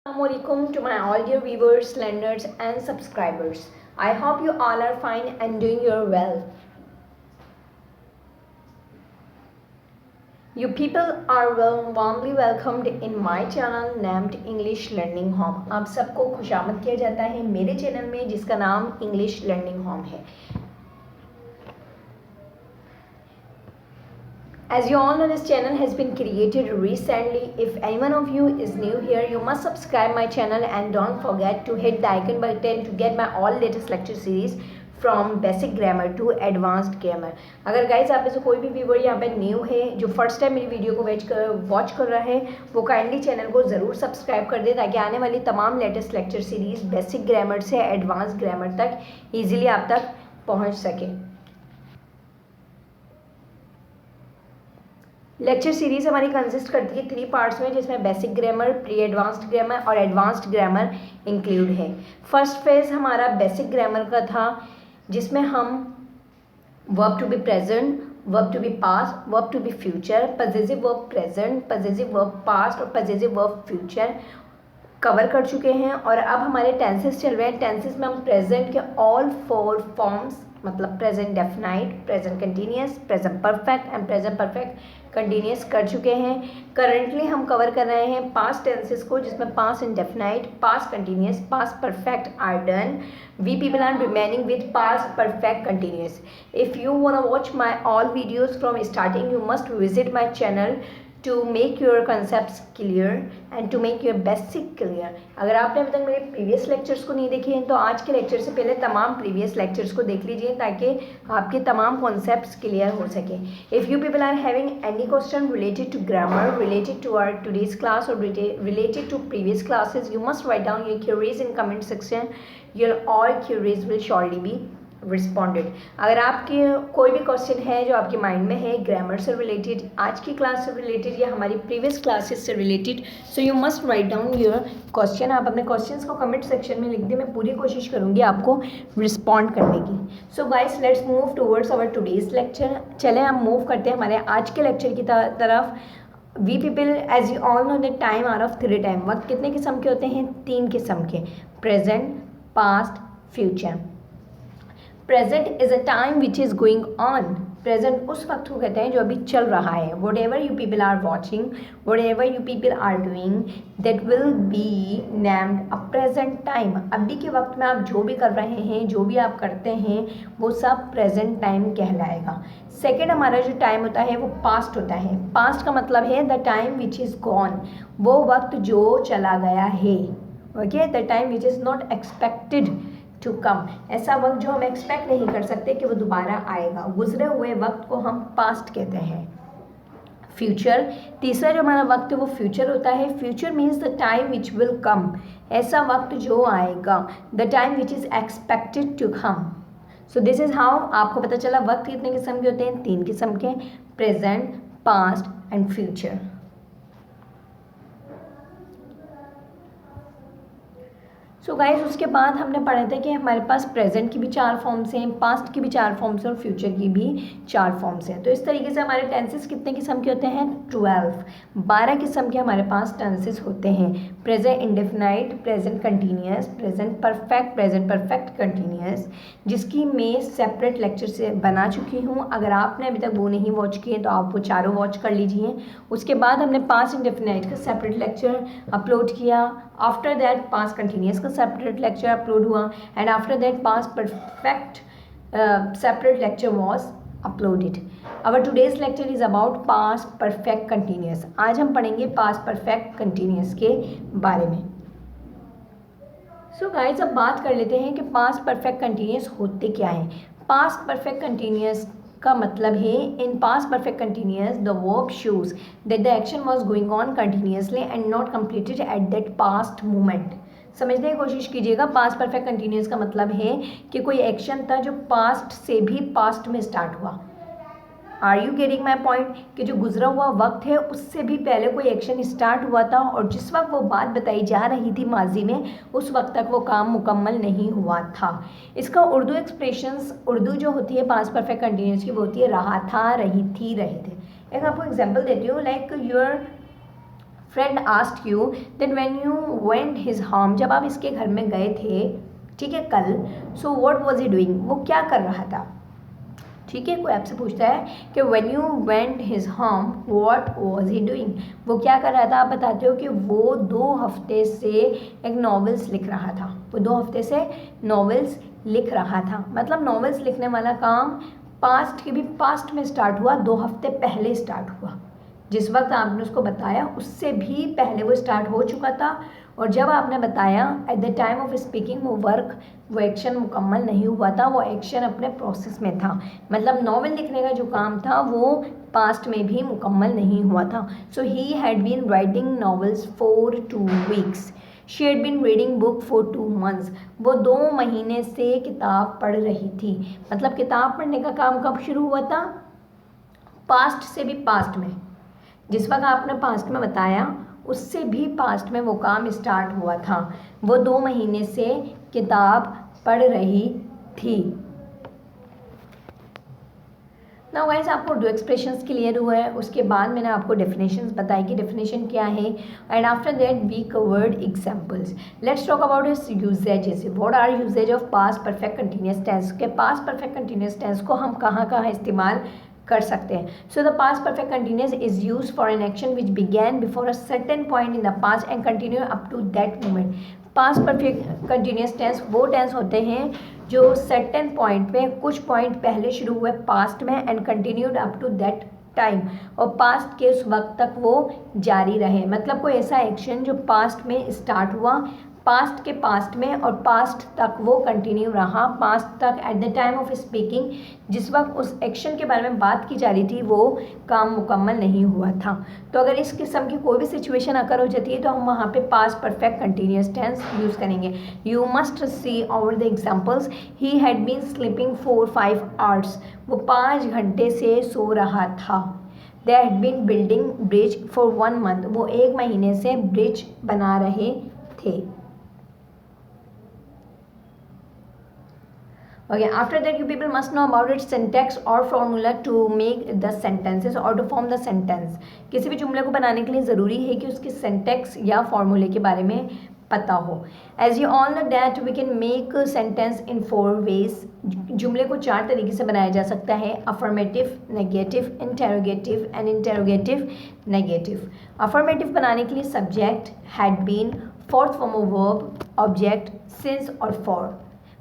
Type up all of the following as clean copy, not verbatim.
Assalamualaikum to my all dear viewers, learners and subscribers. I hope you all are fine and doing your well. You people are warmly welcomed in my channel named English Learning Home. आप सबको खुशामद किया जाता है मेरे channel में जिसका नाम English Learning Home है. As you all know, this channel has been created recently. If any one of you is new here, you must subscribe my channel and don't forget to hit the icon button to get my all latest lecture series from basic grammar to advanced grammar. अगर guys आप में से कोई भी viewer यहाँ पे new है जो फर्स्ट टाइम मेरी वीडियो को वॉच कर रहा है वो काइंडली चैनल को ज़रूर सब्सक्राइब कर दे ताकि आने वाली तमाम latest lecture series basic grammar से एडवांस ग्रामर तक ईजिली आप तक पहुँच सके. लेक्चर सीरीज़ हमारी कंसिस्ट करती है 3 पार्ट्स में जिसमें basic grammar, pre advanced grammar और एडवांस्ड ग्रामर इंक्लूड है. फर्स्ट फेज़ हमारा बेसिक ग्रामर का था जिसमें हम verb to be present, verb to be past, verb to be future, possessive verb present, possessive verb past और पजेसिव वर्ब फ्यूचर कवर कर चुके हैं. और अब हमारे टेंसेस चल रहे हैं. टेंसेस में हम प्रेजेंट के ऑल 4 फॉर्म्स मतलब present definite, present continuous, present perfect and present perfect continuous कर चुके हैं. करंटली हम कवर कर रहे हैं पास्ट टेंसेस को जिसमें past indefinite, past continuous, past perfect are done. We people are remaining with past perfect continuous. If you want to watch my all videos from starting you must visit my channel to make your concepts clear and to make your basic clear. अगर आपने अभी तक मेरे previous lectures को नहीं देखे हैं तो आज के लेक्चर से पहले तमाम प्रीवियस लेक्चर्स को देख लीजिए ताकि आपके तमाम कॉन्सेप्ट्स क्लियर हो सके. If you people are having any question related to grammar, related to our today's class और related to previous classes you must write down your queries in comment section. Your all queries will surely be responded. अगर आपके कोई भी question है जो आपके mind में है ग्रामर से रिलेटेड, आज की क्लास से रिलेटेड या हमारी प्रीवियस क्लासेस से related, so you must write down your question. आप अपने क्वेश्चंस को कमेंट सेक्शन में लिख दें. मैं पूरी कोशिश करूँगी आपको रिस्पॉन्ड करने की. So guys let's move towards our today's lecture. चलें हम मूव करते हैं हमारे आज के लेक्चर की तरफ. We people as you all know that time are of 3 time. वक्त कितने किस्म के होते हैं? 3 किस्म के. Present, past, future. Present is a time which is going on. Present उस वक्त को कहते हैं जो अभी चल रहा है. Whatever you people are watching, whatever you people are doing that will be named a present time. अभी के वक्त में आप जो भी कर रहे हैं, जो भी आप करते हैं वो सब प्रेजेंट टाइम कहलाएगा. सेकेंड हमारा जो टाइम होता है वो पास्ट होता है. पास्ट का मतलब है the time which is gone, वो वक्त जो चला गया है. Okay, the time which is not expected to come, ऐसा वक्त जो हम एक्सपेक्ट नहीं कर सकते कि वो दोबारा आएगा. गुजरे हुए वक्त को हम पास्ट कहते हैं. फ्यूचर, तीसरा जो हमारा वक्त है वो फ्यूचर होता है. Future means the time which will come, ऐसा वक्त जो आएगा. The time which is expected to come. So this is how आपको पता चला वक्त कितने किस्म के होते हैं? 3 किस्म के. Present, past and future. So guys उसके बाद हमने पढ़ा था कि हमारे पास प्रेजेंट की भी 4 फॉर्म्स हैं, पास्ट की भी 4 फॉर्म्स हैं और फ्यूचर की भी 4 फॉर्म्स हैं. तो इस तरीके से हमारे टेंसेस कितने किस्म के होते हैं? 12 किस्म के हमारे पास टेंसेस होते हैं. Present indefinite, present continuous, present perfect, present perfect continuous, जिसकी मैं सेपरेट लेक्चर से बना चुकी हूँ. अगर आपने अभी तक वो नहीं वॉच किए तो आप वो चारों वॉच कर लीजिए. उसके बाद हमने पास्ट इंडेफिनाइट का सेपरेट लेक्चर अपलोड किया. आफ्टर दैट पास्ट कंटिन्यूस का सेपरेट लेक्चर अपलोड हुआ and after that past perfect separate lecture was uploaded. Our today's lecture is about past perfect continuous. आज हम पढ़ेंगे पास्ट परफेक्ट कंटिन्यूस के बारे में. सो गाइस अब बात कर लेते हैं कि पास्ट परफेक्ट कंटिन्यूस होते क्या हैं. पास्ट परफेक्ट कंटिन्यूस का मतलब है in past perfect continuous the verb shows that the action was going on continuously and not completed at that past moment. समझने की कोशिश कीजिएगा. पास्ट परफेक्ट कंटिन्यूस का मतलब है कि कोई एक्शन था जो पास्ट से भी पास्ट में स्टार्ट हुआ. Are you getting my point? कि जो गुजरा हुआ वक्त है उससे भी पहले कोई एक्शन स्टार्ट हुआ था और जिस वक्त वो बात बताई जा रही थी माजी में उस वक्त तक वो काम मुकम्मल नहीं हुआ था. इसका उर्दू एक्सप्रेशंस, उर्दू जो होती है पास्ट परफेक्ट कंटिन्यूस की वो होती है रहा था, रही थी, रहे थे. एक आपको एग्जाम्पल देती हूँ. Like your friend asked you that when you went his home, जब आप इसके घर में गए थे, ठीक है, कल, so what was he doing, वो क्या कर रहा था। ठीक है, कोई आपसे पूछता है कि when you went his home what was he doing, वो क्या कर रहा था, आप बताते हो कि वो 2 हफ्ते से एक नॉवेल्स लिख रहा था। वो 2 हफ्ते से नॉवेल्स लिख रहा था, मतलब नॉवेल्स लिखने वाला काम पास्ट के भी पास्ट में स्टार्ट हुआ, 2 हफ्ते पहले स्टार्ट हुआ। जिस वक्त आपने उसको बताया उससे भी पहले वो स्टार्ट हो चुका था, और जब आपने बताया at the time of speaking वो वर्क, वो एक्शन मुकम्मल नहीं हुआ था, वो एक्शन अपने प्रोसेस में था। मतलब नॉवेल लिखने का जो काम था वो पास्ट में भी मुकम्मल नहीं हुआ था। So he had been writing novels for 2 weeks, she had been reading book for 2 months, वो 2 महीने से किताब पढ़ रही थी। मतलब किताब पढ़ने का काम कब शुरू हुआ था, पास्ट से भी पास्ट में, जिस वक्त आपने पास्ट में बताया उससे भी पास्ट में वो काम स्टार्ट हुआ था। वो 2 महीने से किताब पढ़ रही थी। नाउ गाइस, आपको 2 एक्सप्रेशंस क्लियर हुआ है। उसके बाद मैंने आपको डेफिनेशंस बताई कि डेफिनेशन क्या है, and after that we covered examples. Let's talk about its usages. What are usages of past perfect continuous tense, के पास्ट परफेक्ट कंटिन्यूअस टेंस को हम कहाँ कहाँ इस्तेमाल कर सकते हैं। So the past perfect continuous is used for an action which began before a certain point in the past and continue up to that moment. Past perfect continuous tense वो tense होते हैं जो सर्टेन पॉइंट पे, कुछ point पहले शुरू हुए past में and continued up to that time, और पास्ट के उस वक्त तक वो जारी रहे। मतलब कोई ऐसा एक्शन जो पास्ट में स्टार्ट हुआ, पास्ट के पास्ट में, और पास्ट तक वो कंटिन्यू रहा, पास्ट तक at the time of speaking, जिस वक्त उस एक्शन के बारे में बात की जा रही थी वो काम मुकम्मल नहीं हुआ था। तो अगर इस किस्म की कोई भी सिचुएशन अकर हो जाती है तो हम वहाँ पे past perfect continuous tense use करेंगे। You must see over the examples. He had been sleeping for 5 hours, वो 5 घंटे से सो रहा था। They had been building bridge for 1 month, वो 1 महीने से ब्रिज बना रहे थे। Okay, after that you people must know about its syntax or formula to make the sentences or to form the sentence. किसी भी जुमले को बनाने के लिए ज़रूरी है कि उसकी syntax या फॉर्मूले के बारे में पता हो। As you all know that we can make a sentence in 4 ways. जुमले को 4 तरीके से बनाया जा सकता है, affirmative, negative, interrogative and interrogative negative. Affirmative बनाने के लिए subject, had been, fourth form of verb, object, since और for.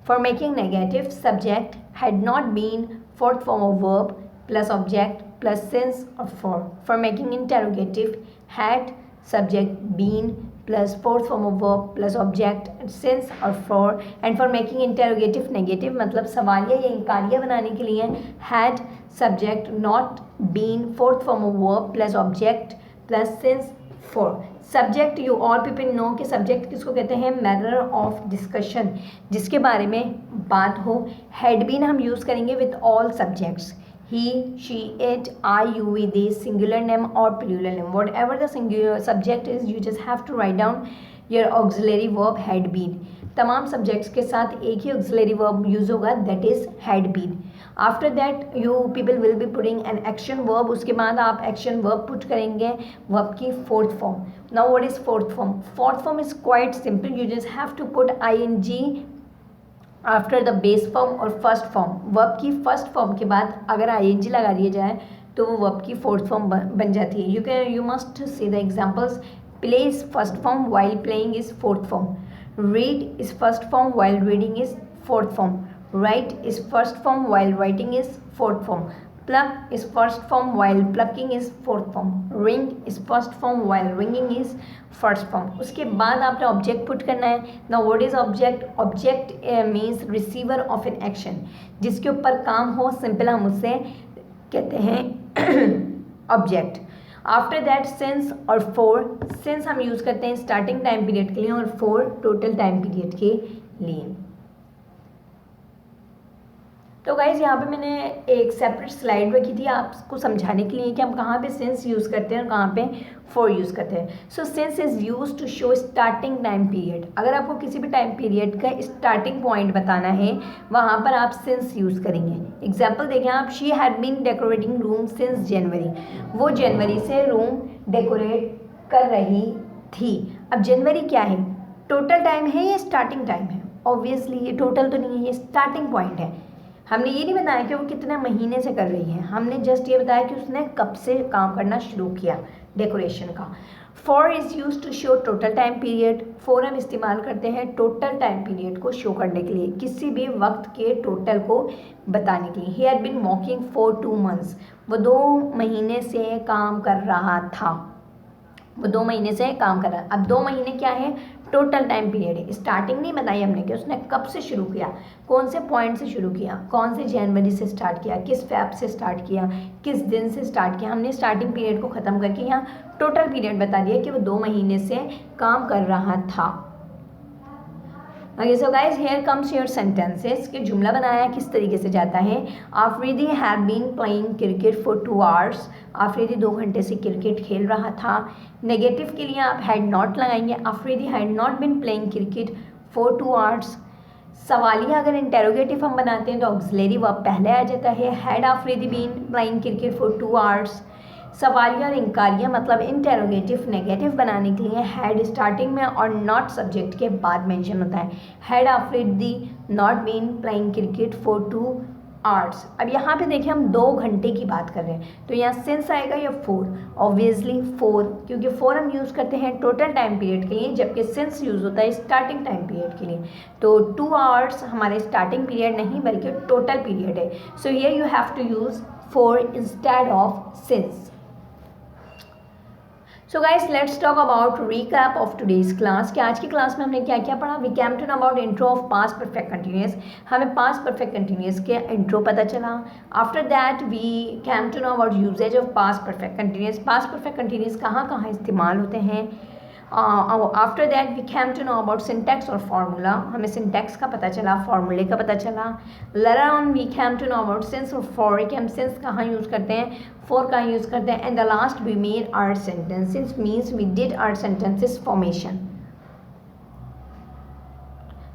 For making negative, subject, had not been, fourth form of verb plus object plus since or for. For making interrogative, had, subject, been plus fourth form of verb plus object since or for. And for making interrogative negative, मतलब सवालिया या इंकारिया बनाने के लिए had, subject, not, been, fourth form of verb plus object plus since for. Subject, you all people know कि subject किसको कहते हैं, मैटर ऑफ डिस्कशन, जिसके बारे में बात हो। हैड बीन हम यूज़ करेंगे with all subjects, he, she, it, I, you, we, they, singular name और plural name, whatever the singular subject is, you just have to write down your auxiliary verb had been. तमाम subjects के साथ एक ही auxiliary verb use होगा, that is had been. After that you people will be putting an action verb, उसके बाद आप action verb put करेंगे वर्ब की 4th form. Now what is 4th form? 4th form is quite simple, you just have to put ing after the base form और first form. Verb की first form के बाद अगर ing लगा दिया जाए तो वो वर्ब की 4th फॉर्म बन जाती है। You must see the examples. Play is first form, while playing is 4th form. Read is first form, while reading is 4th form. Write is first form while writing is 4th form. Pluck is first form while plucking is 4th form. Ring is first form while ringing is first form. उसके बाद आपने object put करना है। Now what is object? Object means receiver of an action. जिसके ऊपर काम हो, simple हम उससे कहते हैं ऑब्जेक्ट। आफ्टर दैट सिंस और फोर। सिंस हम यूज़ करते हैं स्टार्टिंग टाइम पीरियड के लिए और फोर टोटल टाइम पीरियड के लिए। तो गाइज़ यहाँ पे मैंने एक सेपरेट स्लाइड रखी थी आपको समझाने के लिए कि हम कहाँ पे सिंस यूज़ करते हैं और कहाँ पे फॉर यूज़ करते हैं। So since is use to show starting time period. अगर आपको किसी भी टाइम पीरियड का स्टार्टिंग पॉइंट बताना है वहाँ पर आप सिंस यूज़ करेंगे। एग्जाम्पल देखें आप, she had been decorating room since January. वो जनवरी से रूम डेकोरेट कर रही थी। अब जनवरी क्या है, टोटल टाइम है या स्टार्टिंग टाइम है? ऑब्वियसली ये टोटल तो नहीं है, ये स्टार्टिंग पॉइंट है। हमने ये नहीं बताया कि वो कितने महीने से कर रही है, हमने जस्ट ये बताया कि उसने कब से काम करना शुरू किया डेकोरेशन का। For is use to show total time period. For हम इस्तेमाल करते हैं टोटल टाइम पीरियड को शो करने के लिए, किसी भी वक्त के टोटल को बताने के लिए। He had been working for 2 months। वो 2 महीने से काम कर रहा था, वो 2 महीने से काम कर रहा है। अब 2 महीने क्या है, टोटल टाइम पीरियड है। स्टार्टिंग नहीं बताई हमने कि उसने कब से शुरू किया, कौन से पॉइंट से शुरू किया, कौन से जनवरी से स्टार्ट किया, किस फैब से स्टार्ट किया, किस दिन से स्टार्ट किया। हमने स्टार्टिंग पीरियड को ख़त्म करके यहाँ टोटल पीरियड बता दिया कि वो 2 महीने से काम कर रहा था। Okay so guys here comes your sentences कि जुमला बनाया किस तरीके से जाता है। Afridi have been playing cricket for 2 hours। Afridi 2 घंटे से क्रिकेट खेल रहा था। नेगेटिव के लिए आप हैड नॉट लगाएंगे, Afridi had not been playing cricket for 2 hours। सवालिया अगर इंटेरोगेटिव हम बनाते हैं तो ऑक्सिलरी वर्ब पहले आ जाता है, had Afridi been playing cricket for 2 hours। सवालिया और इंकारिया मतलब इंटेरोगेटिव नेगेटिव बनाने के लिए हैड स्टार्टिंग में और नॉट सब्जेक्ट के बाद मेंशन होता है। Had Afridi not been playing cricket for 2 hours। अब यहाँ पे देखिए हम 2 घंटे की बात कर रहे हैं तो यहाँ सिंस आएगा या फोर, ऑब्वियसली फोर, क्योंकि फोर हम यूज़ करते हैं टोटल टाइम पीरियड के लिए, जबकि सिंस यूज़ होता है स्टार्टिंग टाइम पीरियड के लिए। तो 2 hours हमारे स्टार्टिंग पीरियड नहीं बल्कि टोटल पीरियड है। So here you have to use for instead of since. So guys let's talk about recap of today's class कि आज की क्लास में हमने क्या क्या पढ़ा। We came to know about intro of past perfect continuous. हमें पास्ट परफेक्ट कंटिन्यूअस के इंट्रो पता चला। After that we came to know about usages of past perfect continuous. Past perfect continuous कहाँ कहाँ इस्तेमाल होते हैं। After that we came to know about syntax और फार्मूला। हमें सिंटैक्स का पता चला, फार्मूले का पता चला। Later on we came to know about since और फॉर कि हम सिंस कहाँ यूज़ करते हैं, फॉर कहाँ यूज़ करते हैं। And the last we made our sentences means we did our sentences formation.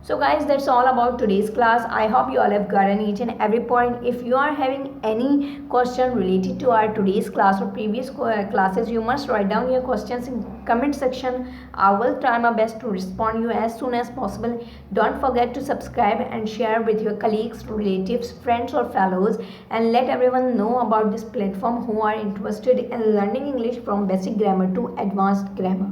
So guys, that's all about today's class. I hope you all have gotten each and every point. If you are having any question related to our today's class or previous classes, you must write down your questions in comment section. I will try my best to respond you as soon as possible. Don't forget to subscribe and share with your colleagues, relatives, friends or fellows, and let everyone know about this platform who are interested in learning English from basic grammar to advanced grammar.